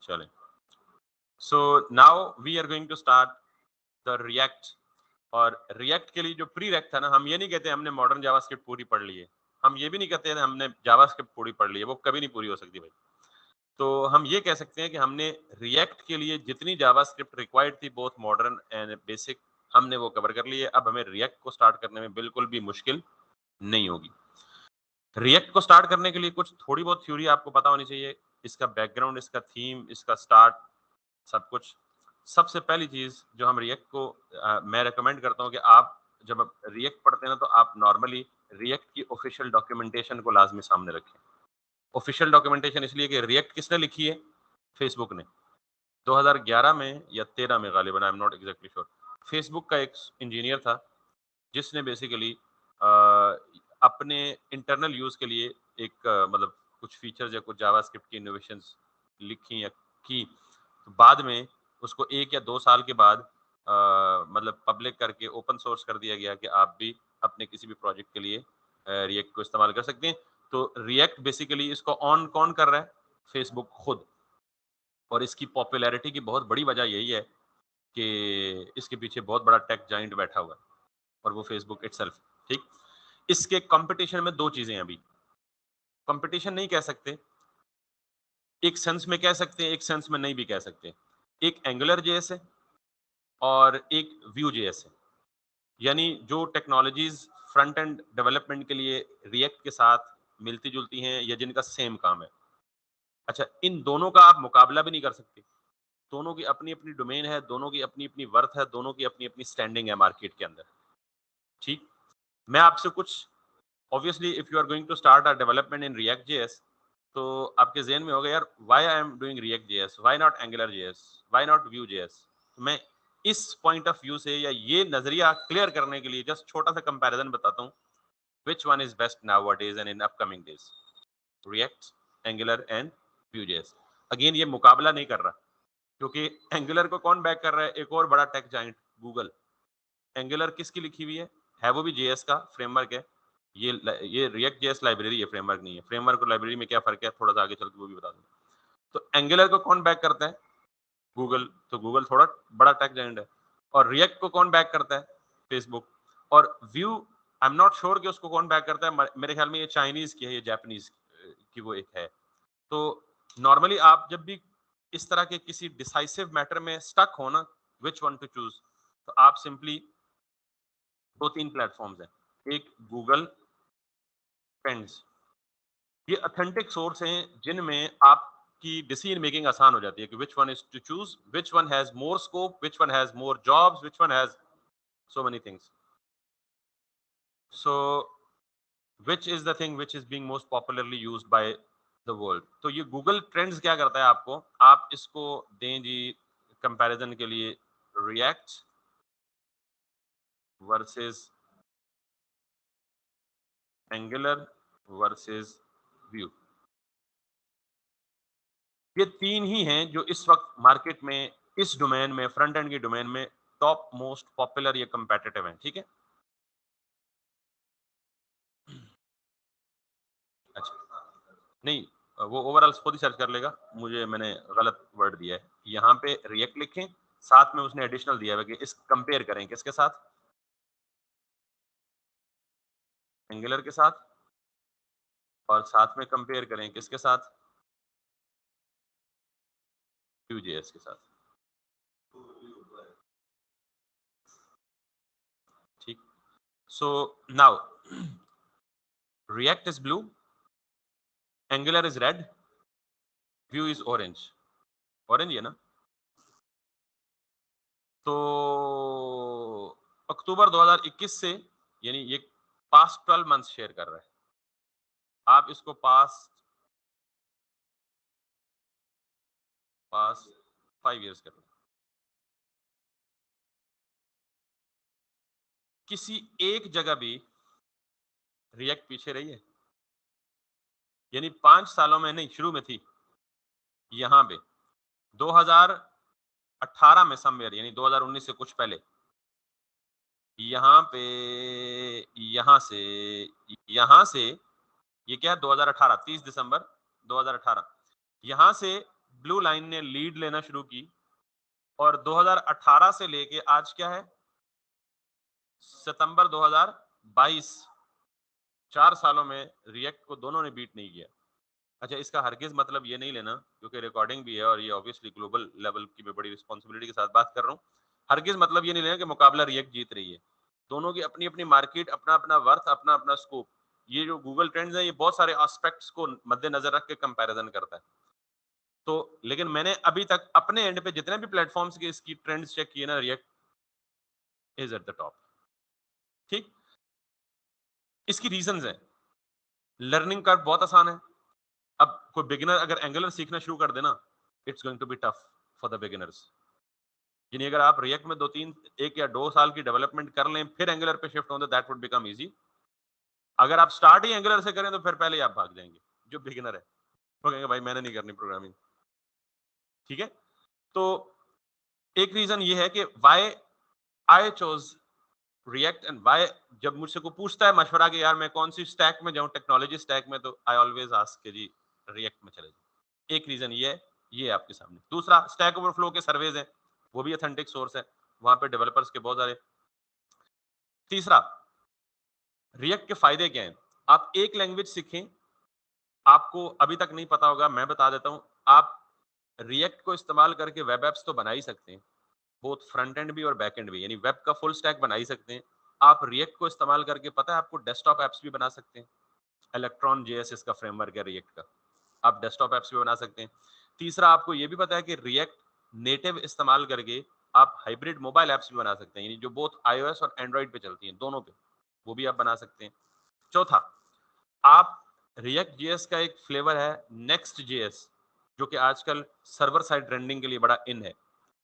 चलें, so now we are going to start the React. और React के लिए जो प्री रेक्ट था ना, हम ये नहीं कहते हमने मॉडर्न जावास्क्रिप्ट पूरी पढ़ ली है, हम ये भी नहीं कहते हमने जावास्क्रिप्ट पूरी पढ़ ली है, वो कभी नहीं पूरी हो सकती भाई। तो हम ये कह सकते हैं कि हमने रिएक्ट के लिए जितनी जावास्क्रिप्ट रिक्वायर्ड थी बोथ मॉडर्न एंड बेसिक, हमने वो कवर कर ली है। अब हमें रिएक्ट को स्टार्ट करने में बिल्कुल भी मुश्किल नहीं होगी। रिएक्ट को स्टार्ट करने के लिए कुछ थोड़ी बहुत थ्योरी आपको पता होनी चाहिए, इसका बैकग्राउंड, इसका थीम, इसका स्टार्ट, सब कुछ। सबसे पहली चीज जो हम रिएक्ट को मैं रेकमेंड करता हूँ कि आप जब रिएक्ट पढ़ते हैं ना, तो आप नॉर्मली रिएक्ट की ऑफिशियल डॉक्यूमेंटेशन को लाजमी सामने रखें। ऑफिशियल डॉक्यूमेंटेशन इसलिए कि रिएक्ट किसने लिखी है? फेसबुक ने। 2011 में या 13 में गालिबन, I am not exactly sure. Facebook का एक इंजीनियर था जिसने बेसिकली अपने इंटरनल यूज के लिए एक मतलब कुछ फीचर्स या कुछ जावास्क्रिप्ट की इनोवेशंस लिखी या की। तो बाद में उसको 1 या 2 साल के बाद मतलब पब्लिक करके ओपन सोर्स कर दिया गया कि आप भी अपने किसी भी प्रोजेक्ट के लिए रिएक्ट को इस्तेमाल कर सकते हैं। तो रिएक्ट बेसिकली इसको ऑन कौन कर रहा है? फेसबुक खुद। और इसकी पॉपुलैरिटी की बहुत बड़ी वजह यही है कि इसके पीछे बहुत बड़ा टेक जाइंट बैठा हुआ है, और वो फेसबुक इटसेल्फ। ठीक, इसके कंपटीशन में दो चीजें हैं अभी। कंपटीशन नहीं कह सकते, एक सेंस में कह सकते हैं, एक सेंस में नहीं भी कह सकते। एक एंगुलर जेएस है और एक व्यू जेएस है। यानी जो टेक्नोलॉजीज फ्रंट एंड डेवलपमेंट के लिए रिएक्ट के साथ मिलती जुलती हैं या जिनका सेम काम है। अच्छा, इन दोनों का आप मुकाबला भी नहीं कर सकते। दोनों की अपनी अपनी डोमेन है, दोनों की अपनी अपनी वर्थ है, दोनों की अपनी अपनी स्टैंडिंग है मार्केट के अंदर। ठीक, मैं आपसे कुछ, obviously if you are going to start our development in React JS, तो आपके ज़हन में होगा यार why I am doing React JS, why not Angular JS, why not Vue JS. मैं इस पॉइंट ऑफ व्यू से या ये नजरिया क्लियर करने के लिए जस्ट छोटा सा कंपैरिजन बताता हूँ। Which one is best nowadays and in upcoming days? React, angular and Vue JS. Again ये मुकाबला नहीं कर रहा, क्योंकि एंगुलर को कौन बैक कर रहा है? एक और बड़ा टेक जाइंट, गूगल। एंगुलर किसकी लिखी हुई है वो भी जेएस का फ्रेमवर्क है। ये रिएक्ट जेएस लाइब्रेरी है, फ्रेमवर्क नहीं है। फ्रेमवर्क और लाइब्रेरी में क्या फर्क है, थोड़ा सा आगे चल के वो भी बता दूंगा। तो एंगुलर को कौन बैक करता है? गूगल। तो गूगल थोड़ा बड़ा टेक जाइंट है। और रिएक्ट को कौन बैक करता है? फेसबुक। और view I am not sure कि उसको कौन बैक करता है, मेरे ख्याल में ये चाइनीज की है, ये जापानीज की वो एक है। तो नॉर्मली आप जब भी इस तरह के किसी डिसाइसिव मैटर में स्टक हो ना, विच वन टू चूज, तो आप सिंपली 2-3 प्लेटफॉर्म्स हैं। एक गूगल ट्रेंड्स, ये ऑथेंटिक सोर्स हैं जिनमें आपकी डिसीजन मेकिंग आसान हो जाती है कि which one is to choose, which one has more scope, which one has more jobs, which one has so many things. So which is the thing which is being most popularly used by the world? तो ये Google trends क्या करता है आपको, आप इसको दें जी comparison के लिए, react versus angular versus view. ये तीन ही हैं जो इस वक्त मार्केट में इस डोमेन में, फ्रंट एंड की डोमेन में टॉप मोस्ट पॉपुलर या कंपेटिटिव हैं। ठीक है, अच्छा नहीं, वो ओवरऑल खुद ही सर्च कर लेगा, मुझे मैंने गलत वर्ड दिया है। यहाँ पे रिएक्ट लिखें, साथ में उसने एडिशनल दिया है कि इस कंपेयर करें किसके साथ? एंगुलर के साथ। और साथ में कंपेयर करें किसके साथ? Vue.js के साथ। ठीक, so now react is blue, angular is red, view is orange. Orange है ना? तो अक्टूबर 2021 से, यानी ये पास्ट 12 मंथ्स शेयर कर रहा है। आप इसको पास्ट 5 इयर्स कर रहे हैं। किसी एक जगह भी रिएक्ट पीछे रही है? यानी 5 सालों में नहीं, शुरू में थी यहां पे 2018 में समवेयर, यानी 2019 से कुछ पहले यहाँ पे, यहाँ से ये क्या है 2018, 30 दिसंबर 2018, यहाँ से ब्लू लाइन ने लीड लेना शुरू की और 2018 से लेके आज क्या है, सितंबर 2022, 4 सालों में रिएक्ट को दोनों ने बीट नहीं किया। अच्छा, इसका हरगिज मतलब ये नहीं लेना, क्योंकि रिकॉर्डिंग भी है और ये ऑब्वियसली ग्लोबल लेवल की मैं बड़ी रिस्पॉन्सिबिलिटी के साथ बात कर रहा हूँ। हरगिज मतलब ये नहीं लेना कि मुकाबला रिएक्ट जीत रही है। दोनों की अपनी अपनी मार्केट, अपना अपना वर्थ, अपना अपना स्कोप। ये जो गूगल ट्रेंड्स है, ये बहुत सारे एस्पेक्ट्स को मद्देनजर रख के कंपैरिजन करता है। तो लेकिन मैंने अभी तक अपने एंड पे जितने भी प्लेटफॉर्म्स के इसकी ट्रेंड्स चेक किए ना, react is at the top. ठीक, इसकी रीजंस है, लर्निंग कर्व बहुत आसान है। अब कोई बिगिनर अगर एंगुलर सीखना शुरू कर देना, it's going to be tough for the beginners. यानी अगर आप रिएक्ट में 1 या 2 साल की डेवलपमेंट कर लें, फिर एंगुलर पे शिफ्ट हों, दैट वुड बिकम इजी। अगर आप स्टार्ट ही एंगुलर से करें तो फिर पहले ही आप भाग जाएंगे। जो बिगिनर है वो कहेंगे भाई मैंने नहीं करनी प्रोग्रामिंग। ठीक है, तो एक रीजन ये है कि why I chose react and why, जब मुझसे को पूछता है मशवरा कि यार मैं कौन सी स्टैक में जाऊं, टेक्नोलॉजी स्टैक में, तो आई ऑलवेज आस्क के जी रिएक्ट में चले जाओ। एक रीजन ये है, ये आपके सामने। दूसरा, स्टैक ओवरफ्लो के सर्वेज हैं, वो भी ऑथेंटिक सोर्स है, वहां पे डेवलपर्स के बहुत सारे। तीसरा, रिएक्ट के फायदे क्या हैं। आप एक लैंग्वेज सीखें, आपको अभी तक नहीं पता होगा, मैं बता देता हूं। आप रिएक्ट को इस्तेमाल करके वेब एप्स तो बना ही सकते हैं, बोथ फ्रंट एंड भी और बैक एंड भी, यानी वेब का फुल स्टैक बना ही सकते हैं। आप रिएक्ट को इस्तेमाल करके, पता है आपको, डेस्कटॉप एप्स भी बना सकते हैं। इलेक्ट्रॉन जेएस इसका फ्रेमवर्क है रिएक्ट का, आप डेस्कटॉप एप्स भी बना सकते हैं। तीसरा, आपको ये भी पता है कि रिएक्ट नेटिव इस्तेमाल करके आप हाइब्रिड मोबाइल एप्स भी बना सकते हैं, यानी जो बोथ आईओएस और एंड्रॉइड पे चलती हैं, दोनों पे, वो भी आप बना सकते हैं। चौथा, आप रिएक्ट जेएस का एक फ्लेवर है नेक्स्ट जेएस, जो कि आजकल सर्वर साइड रेंडरिंग के लिए बड़ा इन है।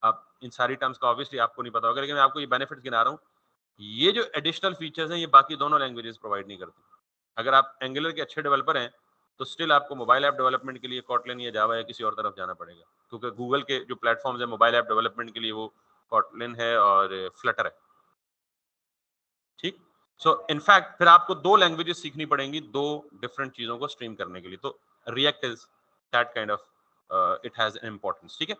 अब इन सारी टर्म्स का ऑब्वियसली आपको नहीं पता होगा, लेकिन मैं आपको ये बेनिफिट्स गिना रहा हूँ। ये जो एडिशनल फीचर्स हैं, ये बाकी दोनों लैंग्वेजेस प्रोवाइड नहीं करती। अगर आप एंगुलर के अच्छे डेवलपर हैं, तो स्टिल आपको मोबाइल ऐप डेवलपमेंट के लिए कॉटलिन या जावा या किसी और तरफ जाना पड़ेगा, क्योंकि गूगल के जो प्लेटफॉर्म्स है मोबाइल ऐप डेवलपमेंट के लिए, वो कॉटलिन है और फ्लटर है। ठीक, सो इनफैक्ट फिर आपको 2 लैंग्वेजेस सीखनी पड़ेंगी 2 डिफरेंट चीजों को स्ट्रीम करने के लिए। तो react is that kind of, it has an importance. ठीक है,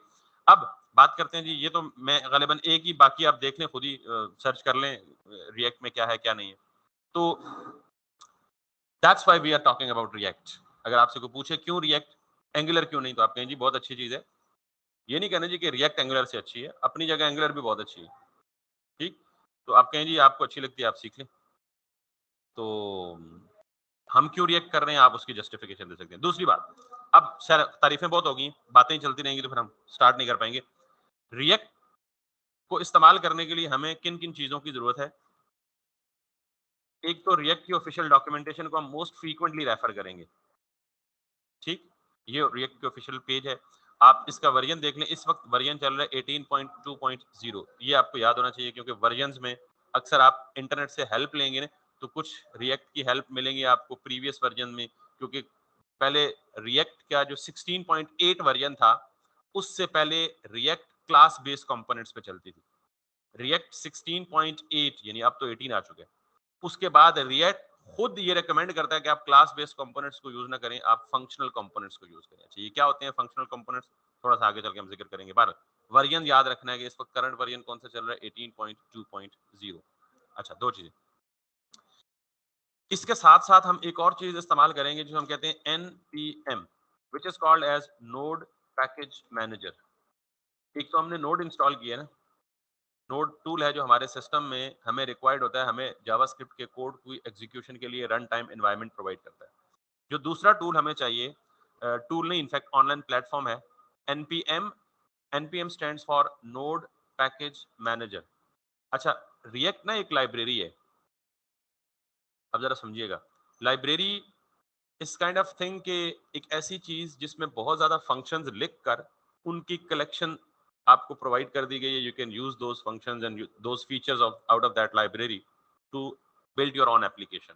अब बात करते हैं जी, ये तो मैं गालिबन एक ही, बाकी आप देख लें, खुद ही सर्च कर लें रिएक्ट में क्या है क्या नहीं है। तो that's why we are talking about React. अगर आपसे कोई पूछे क्यों रिएक्ट, एंगुलर क्यों नहीं, तो आप कहें जी बहुत अच्छी चीज है। ये नहीं कहना जी कि रिएक्ट एंगुलर से अच्छी है, अपनी जगह एंगुलर भी बहुत अच्छी है। ठीक, तो आप कहें जी आपको अच्छी लगती है, आप सीख लें। तो हम क्यों रिएक्ट कर रहे हैं, आप उसकी जस्टिफिकेशन दे सकते हैं। दूसरी बात, अब सर तारीफें बहुत होगी, बातें ही चलती रहेंगी, तो फिर हम स्टार्ट नहीं कर पाएंगे। रिएक्ट को इस्तेमाल करने के लिए हमें किन किन चीजों की जरूरत है। एक तो रिएक्ट की ऑफिशियल डॉक्यूमेंटेशन को हम मोस्ट फ्रीक्वेंटली रेफर करेंगे। ठीक, ये रिएक्ट की ऑफिशियल पेज है, आप इसका वर्जन देख लें। इस वक्त वर्जन चल रहा है 18.2.0। ये आपको याद होना चाहिए, क्योंकि वर्जन्स में अक्सर आप इंटरनेट से हेल्प लेंगे ना, तो कुछ रिएक्ट की हेल्प मिलेंगी आपको प्रीवियस वर्जन में, क्योंकि पहले रिएक्ट का जो 16.8 वर्जन था, उससे पहले रिएक्ट क्लास बेस्ड कंपोनेंट्स पे चलती थी। रिएक्ट 16.8, यानी अब तो 18 आ चुके हैं। उसके बाद रिएक्ट खुद ये रेकमेंड करता है कि आप क्लास बेस्ड कंपोनेंट्स को यूज ना करें, आप फंक्शनल कंपोनेंट्स को यूज करें। अच्छा, ये क्या होते हैं फंक्शनल कंपोनेंट्स, थोड़ा सा आगे चल के हम जिक्र करेंगे। पर वर्जन याद रखना है कि इस वक्त करंट वर्जन कौन सा चल रहा है, 18.2.0। अच्छा, दो चीजें। इसके साथ साथ हम एक और चीज इस्तेमाल करेंगे जो हम कहते हैं npm, which is called as node package manager. एक तो हमने नोड इंस्टॉल किया ना, नोड टूल है जो हमारे सिस्टम में हमें रिक्वायर्ड होता है, हमें जावास्क्रिप्ट के कोड की एग्जीक्यूशन के लिए रन टाइम एनवायरनमेंट प्रोवाइड करता है। जो दूसरा टूल हमें चाहिए, टूल नहीं इनफैक्ट ऑनलाइन प्लेटफॉर्म है, npm। npm stands for node package manager. अच्छा, रिएक्ट ना एक लाइब्रेरी है, अब जरा समझिएगा। लाइब्रेरी इस काइंड ऑफ थिंग के, एक ऐसी चीज जिसमें बहुत ज्यादा फंक्शंस लिखकर उनकी कलेक्शन आपको प्रोवाइड कर दी गई है। You can use those functions and those features of out of that library to build your own application.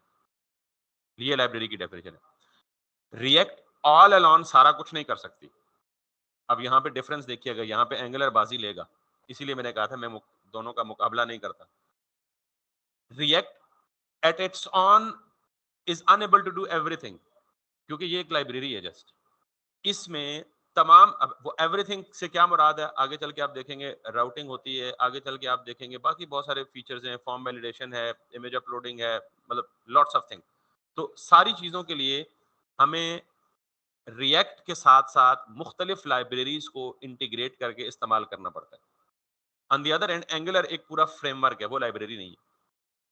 ये लाइब्रेरी की डेफिनेशन है। रिएक्ट ऑल अलोन सारा कुछ नहीं कर सकती। अब यहाँ पे डिफरेंस देखिएगा, यहाँ पे एंगुलर बाजी लेगा, इसीलिए मैंने कहा था मैं दोनों का मुकाबला नहीं करता। React at its own is unable to do everything, क्योंकि ये एक लाइब्रेरी है जस्ट। इसमें तमाम वो एवरीथिंग से क्या मुराद है, आगे चल के आप देखेंगे राउटिंग होती है, आगे चल के आप देखेंगे बाकी बहुत सारे फीचर्स हैं, फॉर्म वैलिडेशन है, इमेज अपलोडिंग है, मतलब लॉट्स ऑफ थिंग। तो सारी चीज़ों के लिए हमें रिएक्ट के साथ साथ मुख्तलिफ लाइब्रेरीज को इंटीग्रेट करके इस्तेमाल करना पड़ता है। On the other and angular एक पूरा फ्रेमवर्क है, वो लाइब्रेरी नहीं है।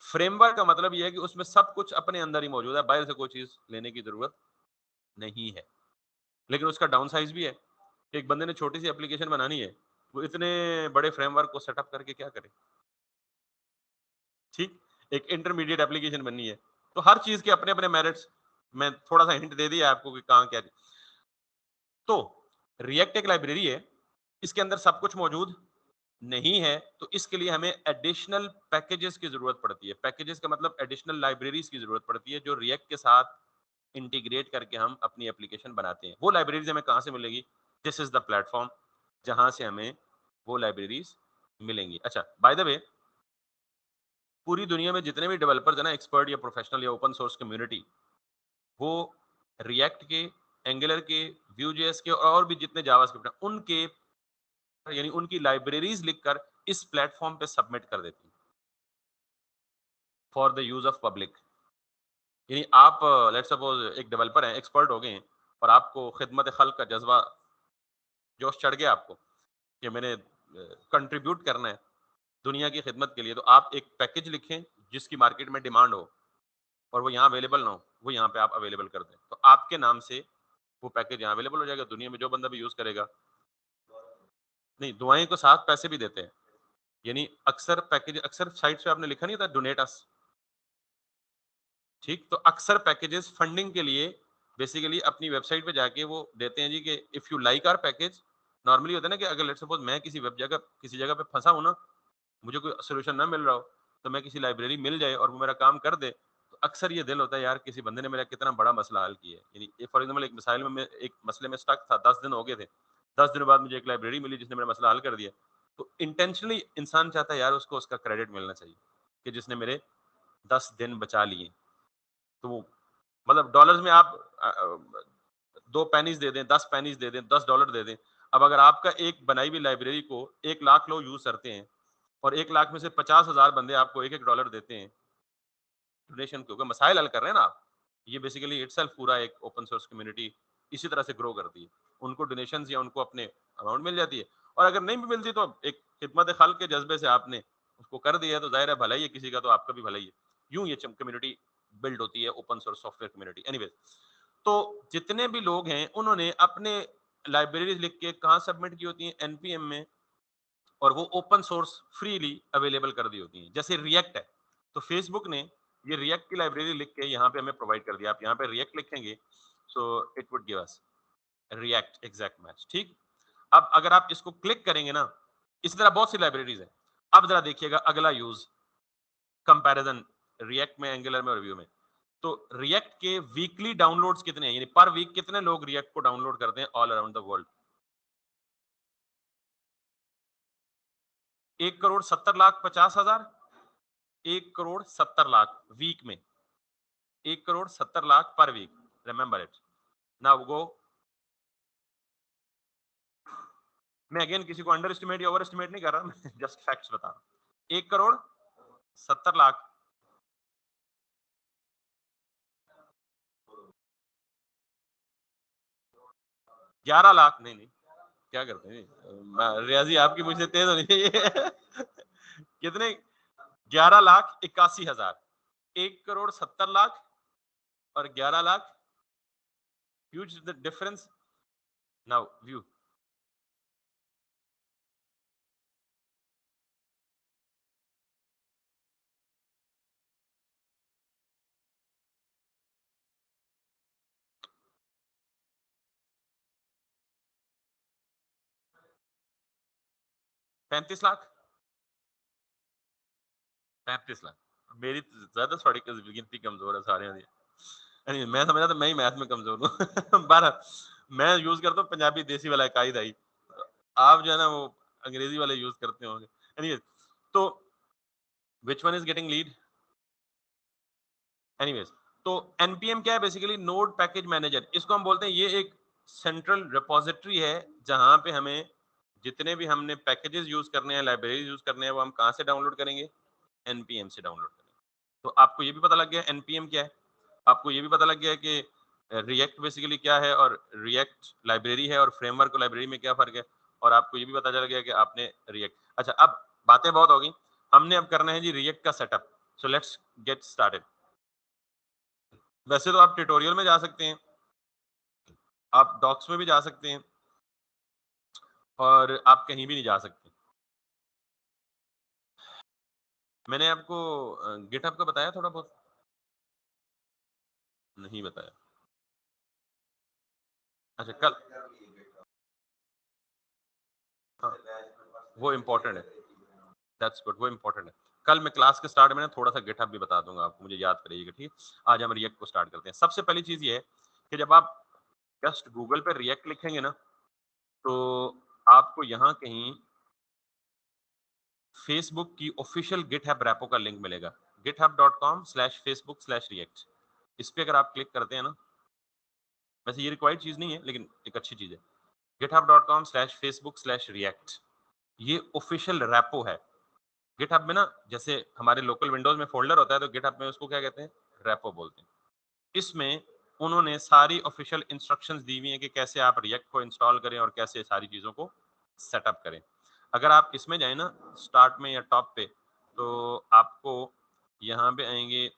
फ्रेमवर्क का मतलब ये है कि उसमें सब कुछ अपने अंदर ही मौजूद है, बाहर से कोई चीज लेने की जरूरत नहीं है। लेकिन उसका डाउन साइज भी है कि एक बंदे ने छोटी सी एप्लीकेशन बनानी है, वो इतने बड़े फ्रेमवर्क को सेटअप करके क्या करे। ठीक, एक इंटरमीडिएट एप्लीकेशन बननी है, तो हर चीज के अपने अपने मेरिट्स। मैं थोड़ा सा हिंट दे दिया आपको कि कहाँ क्या। तो रिएक्ट एक लाइब्रेरी है, इसके अंदर सब कुछ मौजूद नहीं है, तो इसके लिए हमें एडिशनल पैकेजेस की जरूरत पड़ती है। पैकेजेस का मतलब एडिशनल लाइब्रेरीज की जरूरत पड़ती है, जो रिएक्ट के साथ इंटीग्रेट करके हम अपनी एप्लीकेशन बनाते हैं। वो लाइब्रेरीज हमें कहाँ से मिलेगी? दिस इज द प्लेटफॉर्म जहां से हमें वो लाइब्रेरीज मिलेंगी। अच्छा, बाय द वे, पूरी दुनिया में जितने भी डेवलपर्स है ना, एक्सपर्ट या प्रोफेशनल या ओपन सोर्स कम्युनिटी, वो रिएक्ट के, एंगुलर के, व्यूजेएस के और भी जितने जावास्क्रिप्ट हैं उनके, यानी उनकी लाइब्रेरीज लिखकर इस प्लेटफॉर्म पे सबमिट कर देती है for the use of public. यानी आप लेट्स सपोज एक डेवलपर हैं, एक्सपर्ट हो गए हैं, और आपको खिदमत खल्क का जज्बा जोश चढ़ गया आपको कि मैंने कंट्रीब्यूट करना है दुनिया की खिदमत के लिए, तो आप एक पैकेज लिखें जिसकी मार्केट में डिमांड हो और वो यहाँ अवेलेबल ना हो, वो यहाँ पे आप अवेलेबल कर दें, तो आपके नाम से वो पैकेज यहाँ अवेलेबल हो जाएगा। दुनिया में जो बंदा भी यूज करेगा, नहीं, दुआएं को साथ पैसे भी देते हैं। यानी अक्सर पैकेज, अक्सर साइट पे आपने लिखा नहीं था डोनेट अस, ठीक, तो अक्सर पैकेजेस फंडिंग के लिए बेसिकली अपनी वेबसाइट पे जाके वो देते हैं जी कि if you like our package. Normally होता है ना कि अगर लेट्स सपोज मैं किसी वेब जगह, किसी जगह पे फंसा हूं ना, मुझे कोई सोल्यूशन ना मिल रहा हो, तो मैं किसी लाइब्रेरी मिल जाए और वो मेरा काम कर दे, तो अक्सर ये दिल होता है यार किसी बंदे ने मेरा कितना बड़ा मसला हल किया है। यानी फॉर एग्जाम्पल एक मिसाइल में मैं एक मसले में स्टक था, 10 दिन हो गए थे, 10 दिन बाद मुझे एक लाइब्रेरी मिली जिसने मेरा मसला हल कर दिया। तो इंटेंशनली इंसान चाहता है यार उसको उसका क्रेडिट मिलना चाहिए कि जिसने मेरे 10 दिन बचा लिए। तो वो मतलब डॉलर्स में आप 2 पेनीज दे दें, 10 पेनीज दे दें, $10 दे दें। अब अगर आपका एक बनाई हुई लाइब्रेरी को 1 लाख लोग यूज करते हैं और 1 लाख में से 50,000 बंदे आपको $1-1 देते हैं डोनेशन के ऊपर, मसाइल हल कर रहे हैं ना आप, ये बेसिकली इटसेल्फ पूरा एक ओपन सोर्स कम्युनिटी इसी तरह से ग्रो करती है। उनको डोनेशन या उनको अपने अमाउंट मिल जाती है, और अगर नहीं भी मिलती तो एक खिदमत खल के जज्बे से आपने उसको कर दिया, तो जाहिर है भलाई है किसी का, तो आपका भी भलाई है। यूं ये कम्युनिटी बिल्ड होती है, open source software community. Anyways, तो जितने भी लोग हैं उन्होंने अपने लाइब्रेरीज लिख के कहाँ सबमिट की होती हैं? एनपीएम में, और वो ओपन सोर्स फ्रीली अवेलेबल कर दी होती हैं। जैसे रिएक्ट है, तो फेसबुक ने ये रिएक्ट की लाइब्रेरी लिख के यहाँ पे हमें प्रोवाइड कर दिया। आप यहाँ पे रिएक्ट लिखेंगे, so it would give us react exact match. ठीक, अब अगर आप इसको क्लिक करेंगे ना, इसी तरह बहुत सी लाइब्रेरीज है। अब जरा देखिएगा अगला यूज, कंपैरिजन रिएक्ट में, एंगुलर में और व्यू में। तो रिएक्ट के वीकली डाउनलोड्स कितने हैं, यानी पर वीक कितने लोग रिएक्ट को डाउनलोड करते हैं all around the world? 1,70,50,000, 1,70,00,000 week में, 1,70,00,000 per week. Remember it. Now go, मैं अगेन किसी को अंडर एस्टिमेट या ओवर एस्टिमेट नहीं कर रहा, मैं जस्ट फैक्ट्स बता रहा हूं। 1,70,00,000, 11 लाख, नहीं नहीं, क्या करते हैं रियाजी आपकी मुझसे तेज होनी चाहिए। कितने? 11,81,000, 1,70,00,000 और 11 lakh, huge the difference. Now view, 35 lakh, 35 lakh. मेरी ज्यादा थोड़ी गिनती कमजोर है सारे दी। नहीं, मैं समझा था मैं ही मैथ में कमजोर हूँ। 12, मैं यूज करता हूँ पंजाबी देसी वाला कायदा ही, आप जो है ना वो अंग्रेजी वाले यूज करते होंगे। एनीवेज, तो विच one is getting lead? Anyways, तो एनपीएम क्या है? बेसिकली नोड पैकेज मैनेजर, इसको हम बोलते हैं। ये एक सेंट्रल रिपोजिटरी है जहां पे हमें जितने भी हमने पैकेजेस यूज करने हैं, लाइब्रेरीज यूज करने हैं, वो हम कहाँ से डाउनलोड करेंगे? npm से डाउनलोड करेंगे। तो आपको ये भी पता लग गया npm क्या है, आपको ये भी पता लग गया कि रिएक्ट बेसिकली क्या है और रिएक्ट लाइब्रेरी है और फ्रेमवर्क और लाइब्रेरी में क्या फर्क है, और आपको ये भी पता चल गया कि आपने रिएक्ट। अच्छा, अब बातें बहुत हो गई, हमने अब करना है जी रिएक्ट का setup. So let's get started. वैसे तो आप ट्यूटोरियल में जा सकते हैं, आप डॉक्स में भी जा सकते हैं, और आप कहीं भी नहीं जा सकते। मैंने आपको गिटहब का बताया थोड़ा बहुत? नहीं बताया। अच्छा, कल, हाँ, वो इम्पोर्टेंट है। दैट्स गुड, वो इम्पोर्टेंट है। कल मैं क्लास के स्टार्ट में ना थोड़ा सा गिटहब भी बता दूंगा आपको, मुझे याद करिएगा, ठीक है? आज हम रिएक्ट को स्टार्ट करते हैं। सबसे पहली चीज ये है कि जब आप जस्ट गूगल पे रिएक्ट लिखेंगे ना, तो आपको यहाँ कहीं फेसबुक की ऑफिशियल गिटहब रैपो का लिंक मिलेगा, github.com/facebook/react। इस पे अगर आप क्लिक करते हैं ना, वैसे ये रिक्वायर्ड चीज नहीं है लेकिन एक अच्छी चीज है, github.com/facebook/react। ये ऑफिशियल रैपो है। गिटहब में ना, जैसे हमारे लोकल विंडोज में फोल्डर होता है, तो गिटहब में उसको क्या कहते हैं? रैपो बोलते हैं। इसमें उन्होंने सारी ऑफिशियल इंस्ट्रक्शंस दी हुई हैं कि कैसे आप रिएक्ट को इंस्टॉल करें और कैसे सारी चीज़ों को सेटअप करें। अगर आप इसमें जाएं ना, स्टार्ट में या टॉप पे, तो आपको यहाँ पे आएंगे,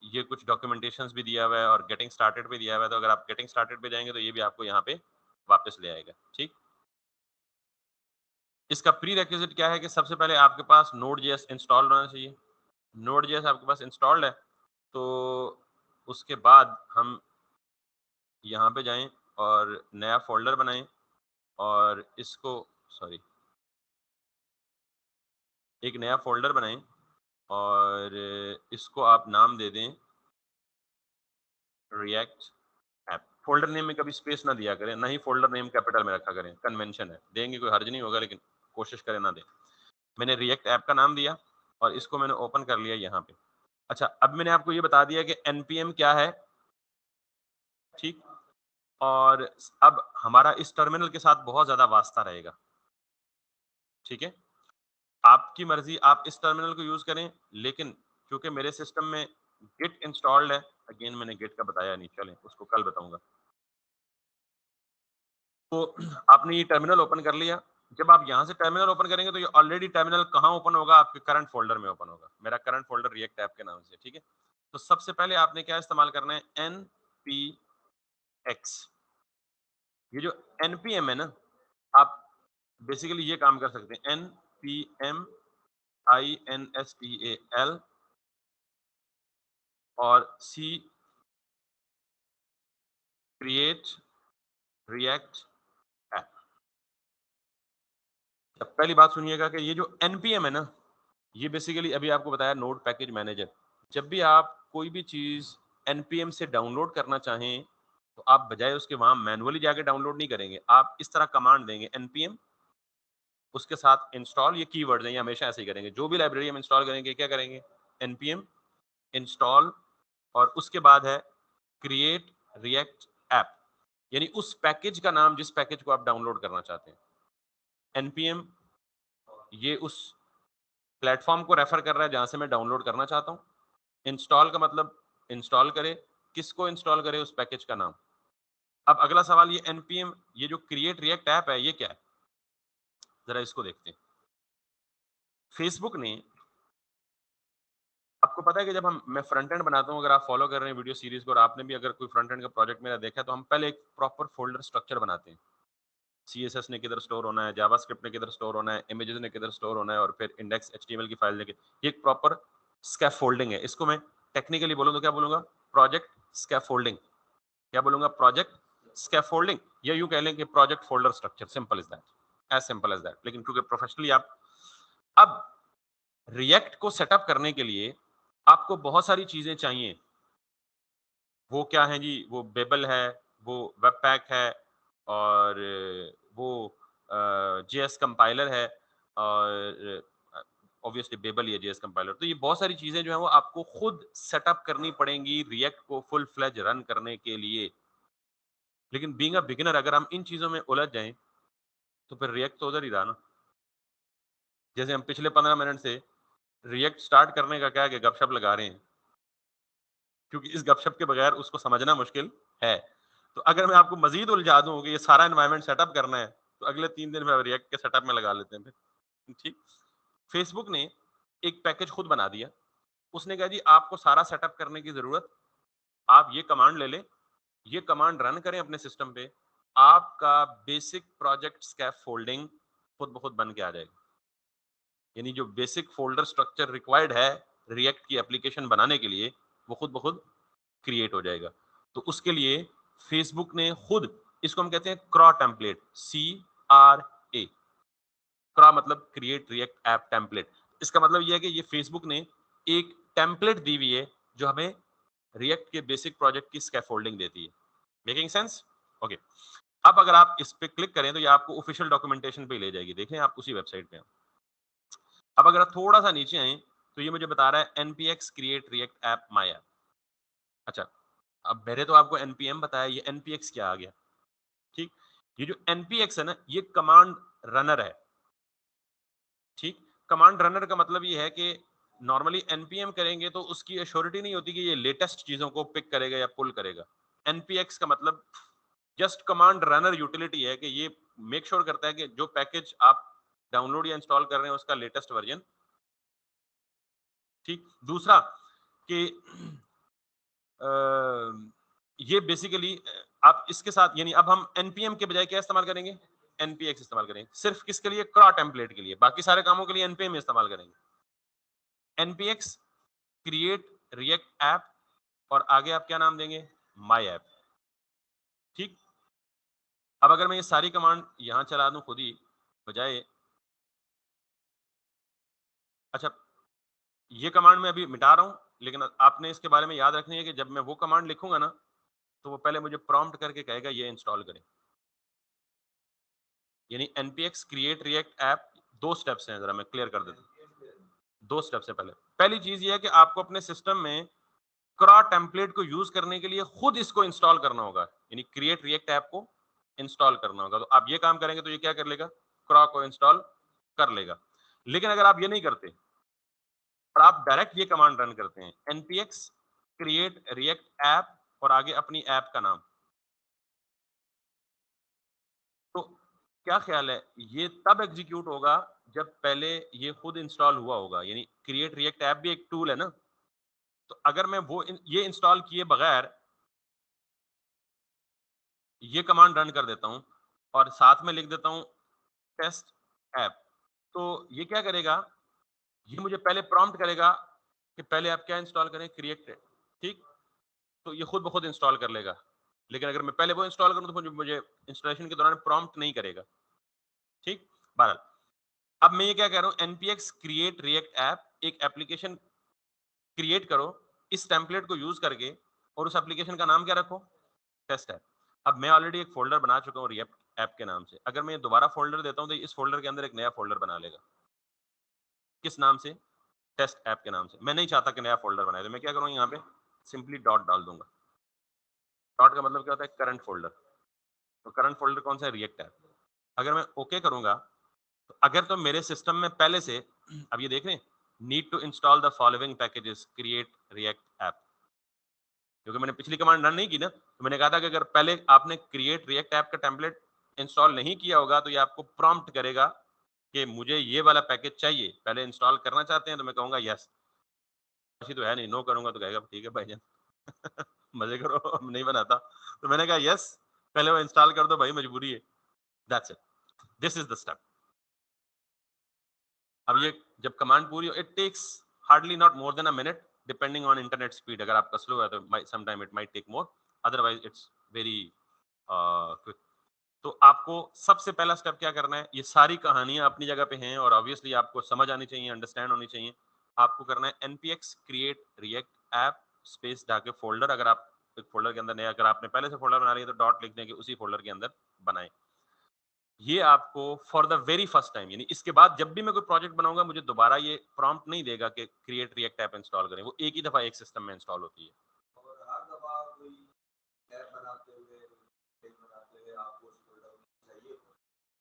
ये कुछ डॉक्यूमेंटेशंस भी दिया हुआ है और गेटिंग स्टार्टेड पे दिया हुआ है। तो अगर आप गेटिंग स्टार्टेड पे जाएंगे तो ये भी आपको यहाँ पे वापस ले आएगा, ठीक? इसका प्री रेक्विजिट क्या है कि सबसे पहले आपके पास Node.js इंस्टॉल होना चाहिए। Node.js आपके पास इंस्टॉल्ड है, तो उसके बाद हम यहाँ पे जाएं और नया फोल्डर बनाएं, और इसको, सॉरी, एक नया फोल्डर बनाएं और इसको आप नाम दे दें रिएक्ट ऐप। फोल्डर नेम में कभी स्पेस ना दिया करें, ना ही फोल्डर नेम कैपिटल में रखा करें, कन्वेंशन है, देंगे कोई हर्ज नहीं होगा लेकिन कोशिश करें ना दें। मैंने रिएक्ट ऐप का नाम दिया और इसको मैंने ओपन कर लिया यहाँ पे। अच्छा, अब मैंने आपको ये बता दिया कि npm क्या है, ठीक? और अब हमारा इस टर्मिनल के साथ बहुत ज्यादा वास्ता रहेगा, ठीक है? आपकी मर्जी, आप इस टर्मिनल को यूज करें, लेकिन क्योंकि मेरे सिस्टम में गिट इंस्टॉल्ड है, अगेन मैंने गिट का बताया नहीं, चलें उसको कल बताऊंगा। तो आपने ये टर्मिनल ओपन कर लिया। जब आप यहाँ से टर्मिनल ओपन करेंगे तो ये ऑलरेडी टर्मिनल कहाँ ओपन होगा? आपके करंट फोल्डर में ओपन होगा। मेरा करंट फोल्डर रिएक्ट ऐप के नाम से, ठीक है? तो सबसे पहले आपने क्या इस्तेमाल करना है? npx। ये जो npm है ना, आप बेसिकली ये काम कर सकते हैं, npm instal और सी क्रिएट रिएक्ट ऐप। अब पहली बात सुनिएगा कि ये जो npm है ना, ये बेसिकली अभी आपको बताया नोड पैकेज मैनेजर। जब भी आप कोई भी चीज npm से डाउनलोड करना चाहें, तो आप बजाय उसके वहां मैनुअली जाके डाउनलोड नहीं करेंगे, आप इस तरह कमांड देंगे npm, उसके साथ इंस्टॉल, ये कीवर्ड्स हैं, ये हमेशा ऐसे ही करेंगे। जो भी लाइब्रेरी हम इंस्टॉल करेंगे क्या करेंगे? npm इंस्टॉल, और उसके बाद है क्रिएट रिएक्ट ऐप, यानी उस पैकेज का नाम जिस पैकेज को आप डाउनलोड करना चाहते हैं। npm ये उस प्लेटफॉर्म को रेफर कर रहा है जहां से मैं डाउनलोड करना चाहता हूँ। इंस्टॉल का मतलब इंस्टॉल करे, किसको इंस्टॉल करे? उस पैकेज का नाम। अब अगला सवाल, ये npm, ये जो क्रिएट रिएक्ट ऐप है, ये क्या है? जरा इसको देखते हैं। फेसबुक ने, आपको पता है कि जब मैं फ्रंट एंड बनाता हूँ, अगर आप फॉलो कर रहे हैं वीडियो सीरीज को और आपने भी अगर कोई फ्रंट एंड का प्रोजेक्ट मेरा देखा है, तो हम पहले एक प्रॉपर फोल्डर स्ट्रक्चर बनाते हैं। CSS ने किधर स्टोर होना है, जावास्क्रिप्ट ने किधर स्टोर होना है, इमेजेस ने किधर स्टोर होना है, और फिर इंडेक्स HTML की फाइल लेके, ये एक प्रॉपर स्कैफोल्डिंग है। इसको मैं टेक्निकली बोलूँ तो क्या बोलूंगा? Project scaffolding. क्या बोलूंगा? प्रोजेक्ट स्कैफोल्डिंग, या यूं कह लें कि project folder structure. Simple is that, as simple as that. लेकिन क्योंकि प्रोफेशनली आप, अब रिएक्ट को सेटअप करने के लिए आपको बहुत सारी चीजें चाहिए। वो क्या है जी? वो बेबल है, वो वेब पैक है, और वो जेएस कंपाइलर है, और ऑब्वियसली बेबल ही है जेएस कंपाइलर। तो ये बहुत सारी चीजें जो है वो आपको खुद सेटअप करनी पड़ेंगी रिएक्ट को फुल फ्लेज रन करने के लिए। लेकिन बीइंग अ बिगिनर अगर हम इन चीजों में उलझ जाएं तो फिर रिएक्ट तो उधर ही रहा ना। जैसे हम पिछले 15 मिनट से रिएक्ट स्टार्ट करने का क्या है कि गपशप लगा रहे हैं, क्योंकि इस गपशप के बगैर उसको समझना मुश्किल है। तो अगर मैं आपको मजीद उलझा दूं कि ये सारा एनवायरनमेंट सेटअप करना है, तो अगले 3 दिन में रिएक्ट के सेटअप में लगा लेते हैं फिर। ठीक। फेसबुक ने एक पैकेज खुद बना दिया। उसने कहा जी आपको सारा सेटअप करने की जरूरत, आप ये कमांड ले लें, ये कमांड रन करें अपने सिस्टम पे, आपका बेसिक प्रोजेक्ट स्कैफ फोल्डिंग खुद ब खुद बन के आ जाएगा। यानी जो बेसिक फोल्डर स्ट्रक्चर रिक्वायर्ड है रिएक्ट की एप्लीकेशन बनाने के लिए, वो खुद ब खुद क्रिएट हो जाएगा। तो उसके लिए फेसबुक ने खुद, इसको हम कहते हैं क्रॉ टेम्पलेट, CRA, क्रॉ मतलब क्रिएट रिएक्ट ऐप टेम्पलेट। इसका मतलब यह है कि ये फेसबुक ने एक टेम्पलेट दी हुई है जो हमें रिएक्ट के बेसिक प्रोजेक्ट की स्कैफोल्डिंग देती है। Making sense? ओके। अब अगर आप इस पे क्लिक करें तो ये आपको ऑफिशियल डॉक्यूमेंटेशन पे ले जाएगी। देखें आप उसी वेबसाइट पे हैं। अब अगर आप थोड़ा सा नीचे आए तो ये मुझे बता रहा है npx create react app my app। अच्छा, अब मैंने तो आपको npm बताया, ये npx क्या आ गया? ठीक। ये जो npx है ना, ये कमांड रनर है। ठीक। कमांड रनर का मतलब ये है कि नॉर्मली npm करेंगे तो उसकी एश्योरिटी नहीं होती कि ये लेटेस्ट चीजों को पिक करेगा या पुल करेगा। npx का मतलब जस्ट कमांड रनर यूटिलिटी है कि ये मेक श्योर करता है कि जो पैकेज आप डाउनलोड या इंस्टॉल कर रहे हैं उसका लेटेस्ट वर्जन। ठीक। दूसरा कि ये बेसिकली आप इसके साथ, यानी अब हम npm के बजाय क्या इस्तेमाल करेंगे? npx इस्तेमाल करेंगे। सिर्फ किसके लिए? क्रॉ टेम्पलेट के लिए। बाकी सारे कामों के लिए npm इस्तेमाल करेंगे। npx क्रिएट रिएक्ट ऐप, और आगे आप क्या नाम देंगे? My app. ठीक। अब अगर मैं ये सारी कमांड यहां चला दूं खुद ही बजाय, अच्छा ये कमांड मैं अभी मिटा रहा हूं, लेकिन आपने इसके बारे में याद रखनी है कि जब मैं वो कमांड लिखूंगा ना, तो वो पहले मुझे प्रॉम्प्ट करके कहेगा ये इंस्टॉल करें। यानी npx क्रिएट रिएक्ट ऐप, दो स्टेप्स हैं, जरा मैं क्लियर कर देता हूं। दो स्टेप्स है। पहली चीज ये है कि आपको अपने सिस्टम में क्रॉ टेम्पलेट को यूज करने के लिए खुद इसको इंस्टॉल करना होगा, यानी क्रिएट रिएक्ट ऐप को इंस्टॉल करना होगा। तो आप ये काम करेंगे तो ये क्या कर लेगा? क्रॉ को इंस्टॉल कर लेगा। लेकिन अगर आप ये नहीं करते और आप डायरेक्ट ये कमांड रन करते हैं npx क्रिएट रिएक्ट ऐप और आगे अपनी ऐप का नाम, तो क्या ख्याल है ये तब एग्जीक्यूट होगा जब पहले ये खुद इंस्टॉल हुआ होगा। यानी क्रिएट रिएक्ट ऐप भी एक टूल है ना, तो अगर मैं ये इंस्टॉल किए बगैर ये कमांड रन कर देता हूं और साथ में लिख देता हूं टेस्ट ऐप, तो ये क्या करेगा? ये मुझे पहले प्रॉम्प्ट करेगा कि पहले आप क्या इंस्टॉल करें? क्रिएट। ठीक। तो ये खुद ब खुद इंस्टॉल कर लेगा। लेकिन अगर मैं पहले वो इंस्टॉल करूं तो मुझे इंस्टॉलेशन के दौरान प्रॉम्प्ट नहीं करेगा। ठीक। बहरहाल, अब मैं ये क्या कह रहा हूं, npx क्रिएट रिएक्ट ऐप, एक एप्लीकेशन क्रिएट करो इस टेम्पलेट को यूज करके, और उस एप्लीकेशन का नाम क्या रखो? Test app. अब मैं ऑलरेडी एक फोल्डर बना चुका हूं रिएक्ट ऐप के नाम से। अगर मैं ये दोबारा फोल्डर देता हूं तो इस फोल्डर के अंदर एक नया फोल्डर बना लेगा। किस नाम से? टेस्ट ऐप के नाम से। मैं नहीं चाहता कि नया फोल्डर बनाए, तो मैं क्या करूंगा, यहाँ पे सिंपली डॉट डाल दूंगा। डॉट का मतलब क्या होता है? Current folder. तो करंट फोल्डर कौन सा है? React app. अगर मैं ओके करूंगा तो अगर तो मेरे सिस्टम में पहले से अब ये देख रहे हैं, need to install the following packages create React app, क्योंकि मैंने पिछली कमांड रन नहीं की ना, तो मैंने कहा था कि अगर पहले आपने क्रिएट रिएक्ट ऐप का टेम्पलेट इंस्टॉल नहीं किया होगा तो ये आपको प्रॉम्प्ट करेगा कि मुझे ये वाला पैकेज चाहिए, पहले इंस्टॉल करना चाहते हैं? तो मैं कहूंगा यस। ऐसी तो है नहीं, नो करूंगा तो कहेगा ठीक है भाईजान मजे करो हम नहीं बनाता। तो मैंने कहा यस, पहले वो इंस्टॉल कर दो भाई, मजबूरी है। That's it, this is the step. अब ये जब कमांड पूरी हो, it takes hardly not more than a minute depending on internet speed. अगर आपका स्लो है तो some time it might take more, otherwise it's very quick. तो आपको सबसे पहला स्टेप क्या करना है? ये सारी कहानियां अपनी जगह पे हैं और ऑब्वियसली आपको समझ आनी चाहिए, अंडरस्टैंड होनी चाहिए। आपको करना है npx create React app space जाके फोल्डर, अगर आप एक फोल्डर के अंदर नहीं, अगर आपने पहले से फोल्डर बना लिया तो डॉट लिख दें कि उसी फोल्डर के अंदर बनाएं। ये आपको for the very first time, यानी इसके बाद जब भी मैं कोई प्रोजेक्ट बनाऊंगा मुझे दोबारा ये प्रॉम्प्ट नहीं देगा कि क्रिएट रिएक्ट ऐप इंस्टॉल करें, वो एक ही दफा एक सिस्टम में इंस्टॉल होती है। और हर दफा कोई ऐप बनाते हुए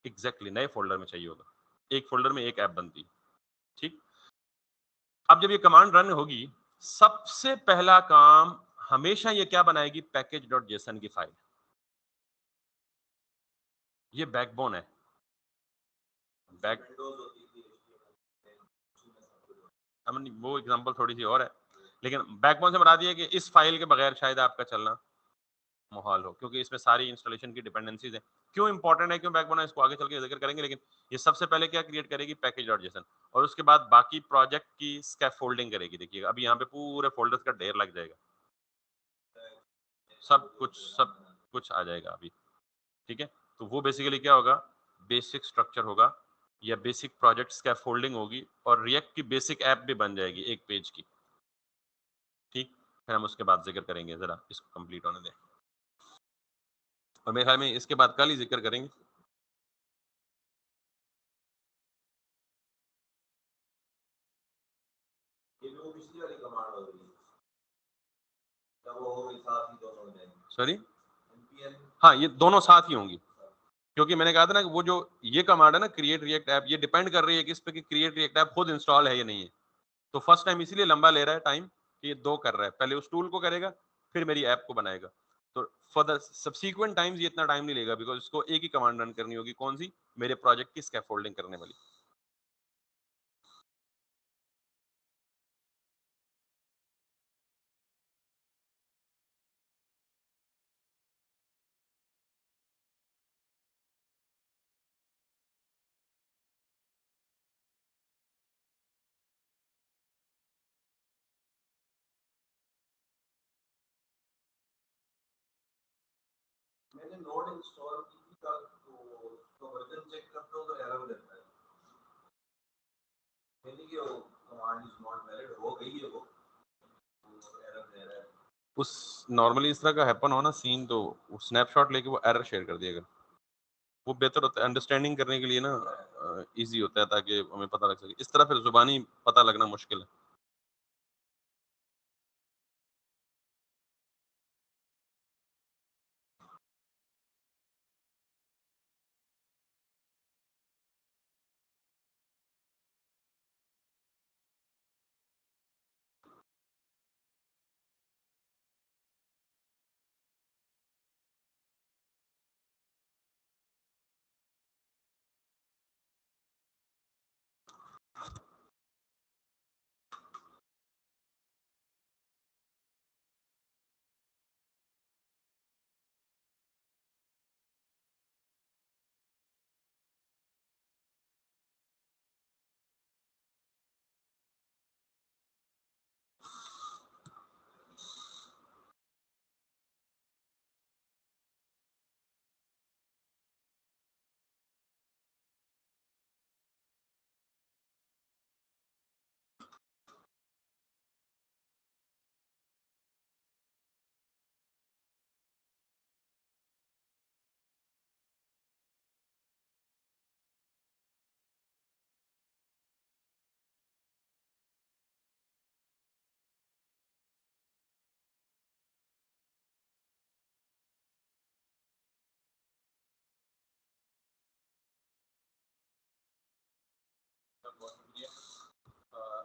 एग्जैक्टली नए फोल्डर में चाहिए होगा, एक फोल्डर में एक ऐप बनती, ठीक। अब जब ये कमांड रन होगी, सबसे पहला काम हमेशा ये क्या बनाएगी, पैकेज.json की फाइल। ये बैकबोन है। बैक वो एग्जांपल थोड़ी सी और है, लेकिन बैकबोन से बता दिया कि इस फाइल के बगैर शायद आपका चलना मुहाल हो, क्योंकि इसमें सारी इंस्टॉलेशन की डिपेंडेंसीज हैं। क्यों इंपॉर्टेंट है, क्यों बैकबोन है, इसको आगे चल के जिक्र करेंगे, लेकिन ये सबसे पहले क्या क्रिएट करेगी, पैकेज.json, और उसके बाद बाकी प्रोजेक्ट की स्कैफोल्डिंग करेगी। देखिएगा अभी यहाँ पे पूरे फोल्डर्स का ढेर लग जाएगा, सब कुछ आ जाएगा अभी, ठीक है। तो वो बेसिकली क्या होगा, बेसिक स्ट्रक्चर होगा या बेसिक प्रोजेक्ट स्कैफोल्डिंग होगी, और रिएक्ट की बेसिक ऐप भी बन जाएगी एक पेज की, ठीक। फिर हम उसके बाद जिक्र करेंगे, जरा इसको कंप्लीट होने दें, और मेरे ख्याल में इसके बाद कल ही जिक्र करेंगे। सॉरी, हाँ ये दोनों साथ ही होंगी, क्योंकि मैंने कहा था ना कि वो जो ये कमांड है ना, क्रिएट रिएक्ट ऐप, ये डिपेंड कर रही है कि इस पे कि क्रिएट रिएक्ट ऐप खुद इंस्टॉल है या नहीं है। तो फर्स्ट टाइम इसीलिए लंबा ले रहा है टाइम कि ये दो कर रहा है, पहले उस टूल को करेगा फिर मेरी ऐप को बनाएगा। तो फॉर द सब्सीक्वेंट टाइम्स ये इतना टाइम नहीं लेगा, बिकॉज इसको एक ही कमांड रन करनी होगी, कौन सी, मेरे प्रोजेक्ट की स्कैफोल्डिंग करने वाली। मैंने नोड इंस्टॉल की थी कल, तो वर्जन चेक करता हूं तो एरर देता है, यानी कि वो कमांड इज नॉट वैलिड हो गई है, वो एरर दे रहा है। उस नॉर्मली इस तरह का हैपन हो ना सीन, तो स्नैपशॉट लेके वो एरर शेयर कर दिएगा, वो बेहतर होता है अंडरस्टैंडिंग करने के लिए ना, इजी होता है ताकि हमें पता लग सके। इस तरह फिर जुबानी पता लगना मुश्किल है।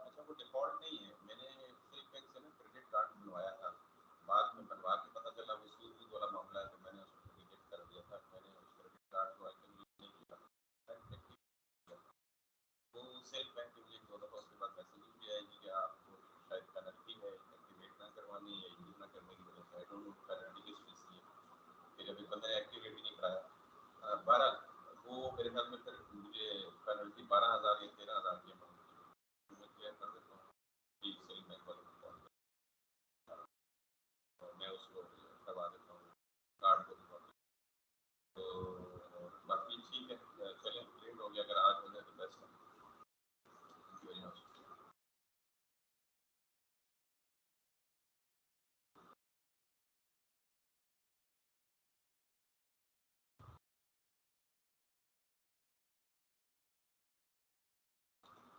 अच्छा वो डिफॉल्ट नहीं है, मैंने सिर्फ बैंक से ना क्रेडिट कार्ड बनवाया था, बाद में बनवा के पता चला वो सूद वाला मामला है, तो मैंने उसको रिजेक्ट कर दिया था। मैंने उस क्रेडिट कार्ड को आइटम यूज नहीं किया, वो सेल्फ बैंक के मुझे दो दफा उसके बाद मैसेज भी आया कि आपको शायद पेनल्टी है, एक्टिवेट ना करवानी है, यूज ना करने की वजह से, आई डोंट नो पेनल्टी किस चीज़ की है, फिर अभी बंदे ने एक्टिवेट ही नहीं कराया। 12 वो मेरे ख्याल में फिर मुझे पेनल्टी 12,000 या 13,000 की अमाउंट थी, मैं क्लियर कर देता हूँ कि सेल्फ बैंक वालों को कॉल कर, मैं उसको करवा देता हूँ कार्ड को रिकॉर्ड। तो बाकी ठीक है, चलें लेट हो गया, अगर आज हो जाए तो बेस्ट है। Thank you very much.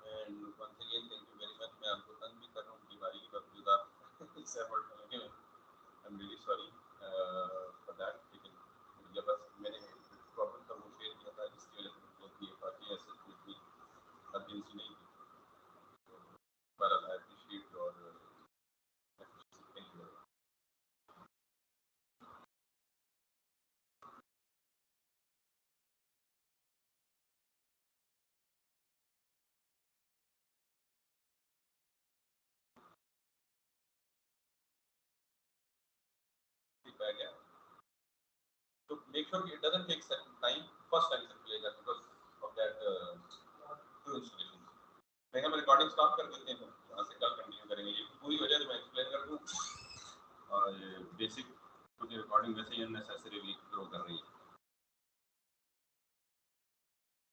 And once again thank you very much. मैं आपको तंग भी कर रहा हूँ बीमारी के बावजूद, आप इस एफर्ट में लगे हैं, I am really sorry for that, लेकिन दिया, बस मैंने प्रॉब्लम था वो शेयर किया था, जिसकी वजह से मतलब ये बाकी ऐसे कोई अर्जेंसी नहीं थी। पर आई अप्रिशिएट और गया। So make sure it doesn't take time, first time से खुलेगा because of that two installations. मैं हम रिकॉर्डिंग स्टॉप कर देते हैं, यहाँ से कल कंटिन्यू करेंगे। ये पूरी वजह तो मैं एक्सप्लेन कर दूँ, और बेसिक क्योंकि रिकॉर्डिंग वैसे ही अननेसेसरीली ग्रो कर रही है।